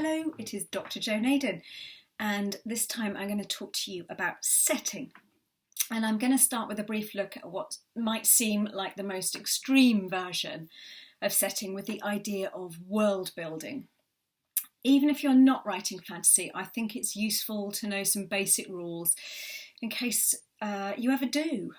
Hello, it is Dr. Joanna Nadin, and this time I'm going to talk to you about setting. And I'm going to start with a brief look at what might seem like the most extreme version of setting, with the idea of world building. Even if you're not writing fantasy, I think it's useful to know some basic rules in case you ever do.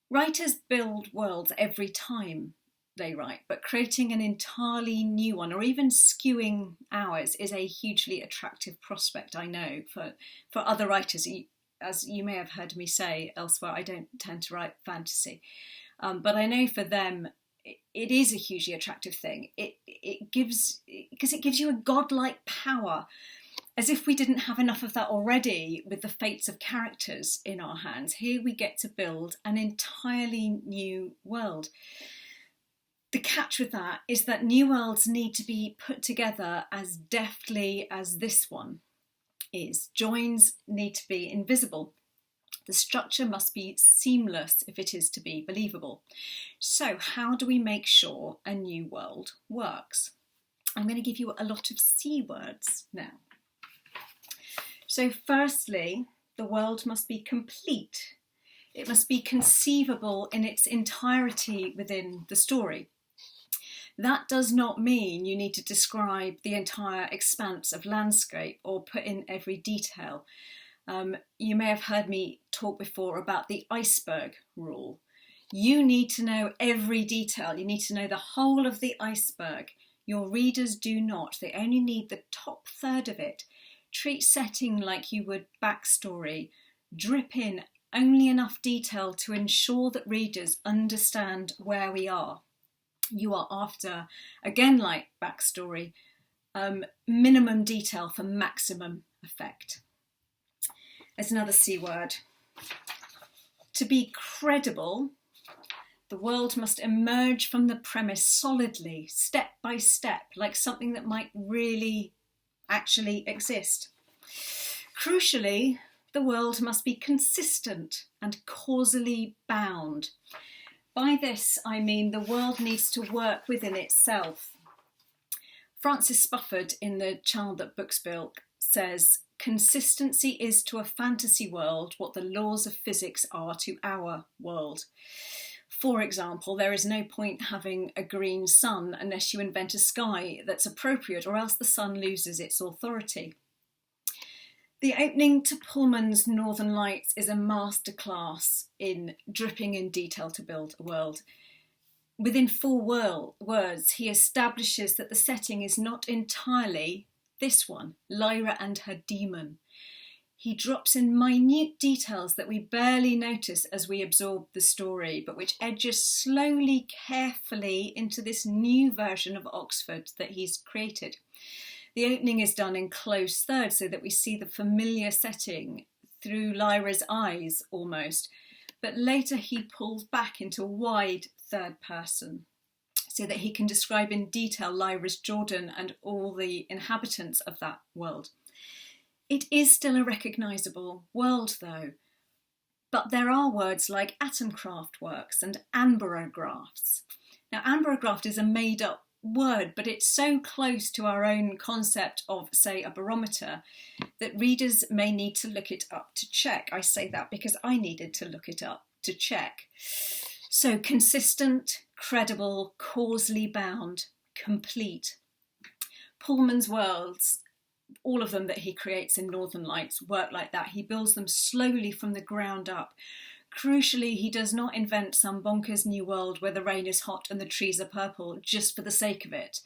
Writers build worlds every time they write, but creating an entirely new one, or even skewing ours, is a hugely attractive prospect, I know. For other writers, as you may have heard me say elsewhere, I don't tend to write fantasy, but I know for them it is a hugely attractive thing. It gives you a godlike power, as if we didn't have enough of that already with the fates of characters in our hands. Here we get to build an entirely new world. The catch with that is that new worlds need to be put together as deftly as this one is. Joins need to be invisible. The structure must be seamless if it is to be believable. So how do we make sure a new world works? I'm going to give you a lot of C words now. So firstly, the world must be complete. It must be conceivable in its entirety within the story. That does not mean you need to describe the entire expanse of landscape or put in every detail. You may have heard me talk before about the iceberg rule. You need to know every detail. You need to know the whole of the iceberg. Your readers do not. They only need the top third of it. Treat setting like you would backstory. Drip in only enough detail to ensure that readers understand where we are. You are after, again like backstory, minimum detail for maximum effect. There's another C word. To be credible, the world must emerge from the premise solidly, step by step, like something that might really actually exist. Crucially, the world must be consistent and causally bound. By this, I mean the world needs to work within itself. Francis Spufford, in The Child That Books Built, says, "Consistency is to a fantasy world what the laws of physics are to our world." For example, there is no point having a green sun unless you invent a sky that's appropriate, or else the sun loses its authority. The opening to Pullman's Northern Lights is a masterclass in dripping in detail to build a world. Within 4 words, he establishes that the setting is not entirely this one, Lyra and her demon. He drops in minute details that we barely notice as we absorb the story, but which edges slowly, carefully into this new version of Oxford that he's created. The opening is done in close third so that we see the familiar setting through Lyra's eyes almost, but later he pulls back into wide third person so that he can describe in detail Lyra's Jordan and all the inhabitants of that world. It is still a recognisable world though, but there are words like atomcraft works and ambrographs. Now ambrograft is a made up word, but it's so close to our own concept of, say, a barometer, that readers may need to look it up to check. I say that because I needed to look it up to check. So consistent, credible, causally bound, complete. Pullman's worlds, all of them that he creates in Northern Lights, work like that. He builds them slowly from the ground up. Crucially, he does not invent some bonkers new world where the rain is hot and the trees are purple just for the sake of it.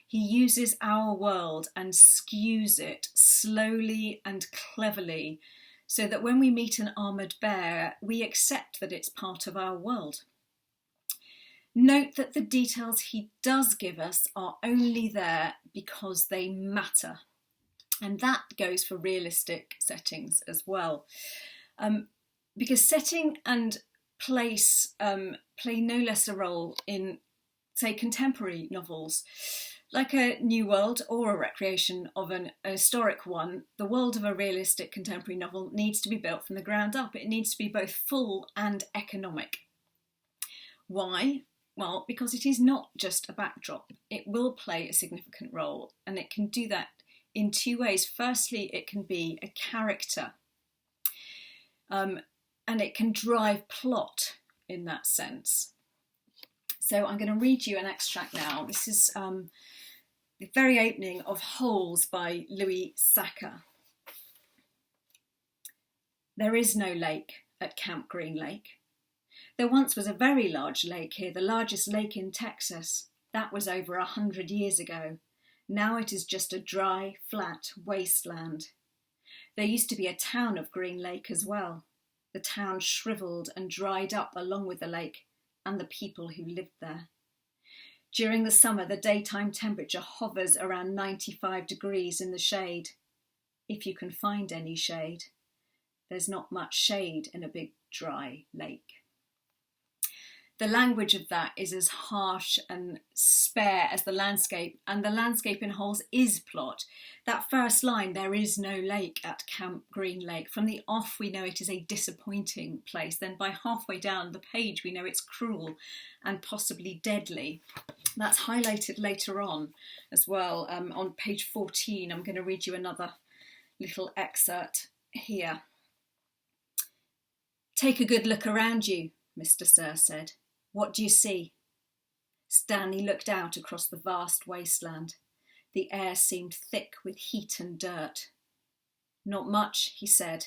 He uses our world and skews it slowly and cleverly so that when we meet an armoured bear, we accept that it's part of our world. Note that the details he does give us are only there because they matter. And that goes for realistic settings as well. Because setting and place play no less a role in, say, contemporary novels. Like a new world or a recreation of a historic one, the world of a realistic contemporary novel needs to be built from the ground up. It needs to be both full and economic. Why? Well, because it is not just a backdrop. It will play a significant role, and it can do that in two ways. Firstly, it can be a character, and it can drive plot in that sense. So I'm going to read you an extract now. This is the very opening of Holes by Louis Sacre. There is no lake at Camp Green Lake. There once was a very large lake here, the largest lake in Texas. That was over 100 years ago. Now it is just a dry, flat wasteland. There used to be a town of Green Lake as well. The town shriveled and dried up along with the lake and the people who lived there. During the summer, the daytime temperature hovers around 95 degrees in the shade, if you can find any shade. There's not much shade in a big dry lake. The language of that is as harsh and spare as the landscape, and the landscape in Holes is plot. That first line, there is no lake at Camp Green Lake. From the off, we know it is a disappointing place. Then by halfway down the page, we know it's cruel and possibly deadly. That's highlighted later on as well. On page 14, I'm going to read you another little excerpt here. Take a good look around you, Mr. Sir said. What do you see? Stanley looked out across the vast wasteland. The air seemed thick with heat and dirt. Not much, he said,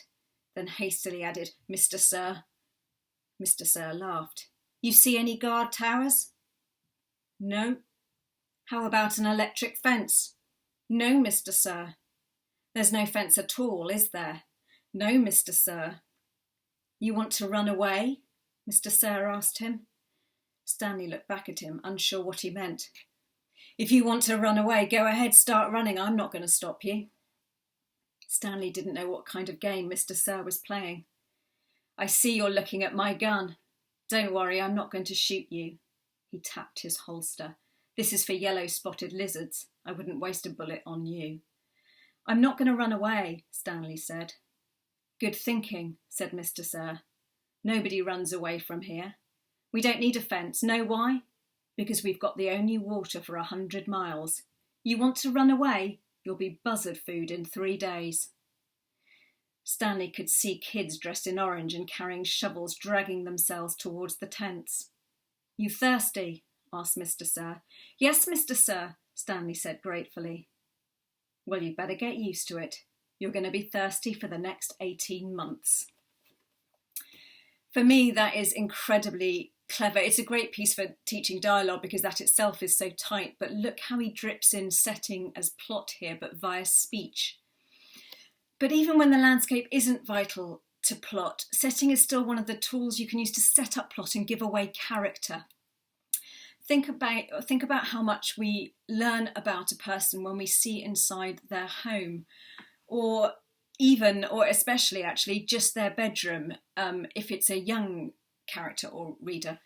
then hastily added, Mr. Sir. Mr. Sir laughed. You see any guard towers? No. How about an electric fence? No, Mr. Sir. There's no fence at all, is there? No, Mr. Sir. You want to run away? Mr. Sir asked him. Stanley looked back at him, unsure what he meant. If you want to run away, go ahead, start running. I'm not going to stop you. Stanley didn't know what kind of game Mr. Sir was playing. I see you're looking at my gun. Don't worry, I'm not going to shoot you. He tapped his holster. This is for yellow-spotted lizards. I wouldn't waste a bullet on you. I'm not going to run away, Stanley said. Good thinking, said Mr. Sir. Nobody runs away from here. We don't need a fence. Know why? Because we've got the only water for 100 miles. You want to run away? You'll be buzzard food in 3 days. Stanley could see kids dressed in orange and carrying shovels dragging themselves towards the tents. You thirsty? Asked Mr. Sir. Yes, Mr. Sir, Stanley said gratefully. Well, you'd better get used to it. You're going to be thirsty for the next 18 months. For me, that is incredibly clever. It's a great piece for teaching dialogue because that itself is so tight, but look how he drips in setting as plot here, but via speech. But even when the landscape isn't vital to plot, setting is still one of the tools you can use to set up plot and give away character. Think about how much we learn about a person when we see inside their home, or especially actually just their bedroom, if it's a young character or reader.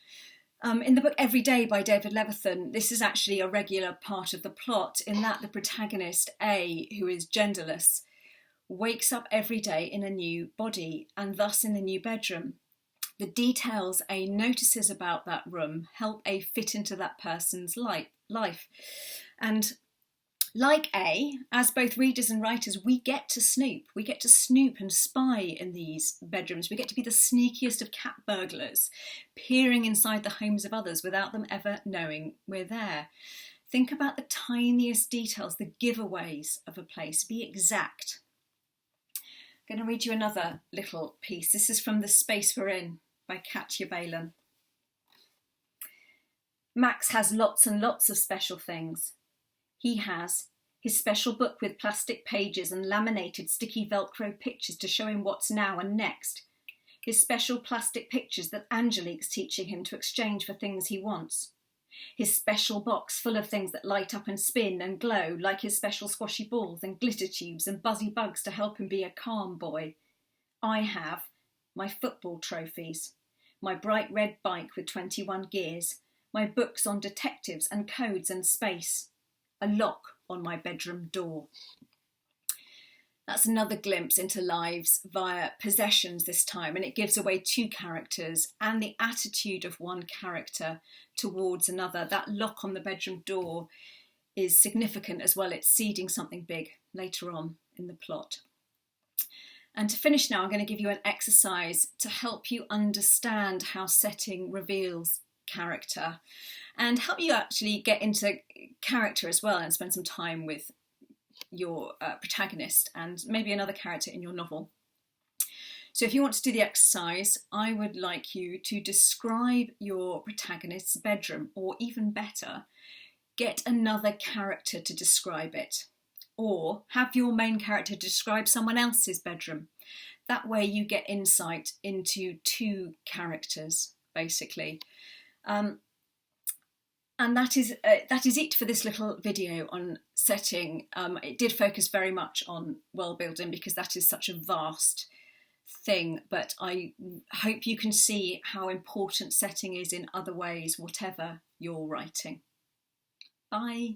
In the book Every Day by David Levithan, this is actually a regular part of the plot in that the protagonist, A, who is genderless, wakes up every day in a new body and thus in a new bedroom. The details A notices about that room help A fit into that person's life. And like A, as both readers and writers, we get to snoop. We get to snoop and spy in these bedrooms. We get to be the sneakiest of cat burglars, peering inside the homes of others without them ever knowing we're there. Think about the tiniest details, the giveaways of a place. Be exact. I'm going to read you another little piece. This is from The Space We're In by Katya Balin. Max has lots and lots of special things. He has his special book with plastic pages and laminated sticky Velcro pictures to show him what's now and next. His special plastic pictures that Angelique's teaching him to exchange for things he wants. His special box full of things that light up and spin and glow, like his special squashy balls and glitter tubes and buzzy bugs to help him be a calm boy. I have my football trophies, my bright red bike with 21 gears, my books on detectives and codes and space, a lock on my bedroom door. That's another glimpse into lives via possessions this time, and it gives away two characters and the attitude of one character towards another. That lock on the bedroom door is significant as well. It's seeding something big later on in the plot. And to finish now, I'm going to give you an exercise to help you understand how setting reveals character and help you actually get into character as well and spend some time with your protagonist and maybe another character in your novel. So if you want to do the exercise, I would like you to describe your protagonist's bedroom, or even better, get another character to describe it, or have your main character describe someone else's bedroom. That way you get insight into two characters, basically. And that is it for this little video on setting. It did focus very much on world building because that is such a vast thing, but I hope you can see how important setting is in other ways, whatever you're writing. Bye.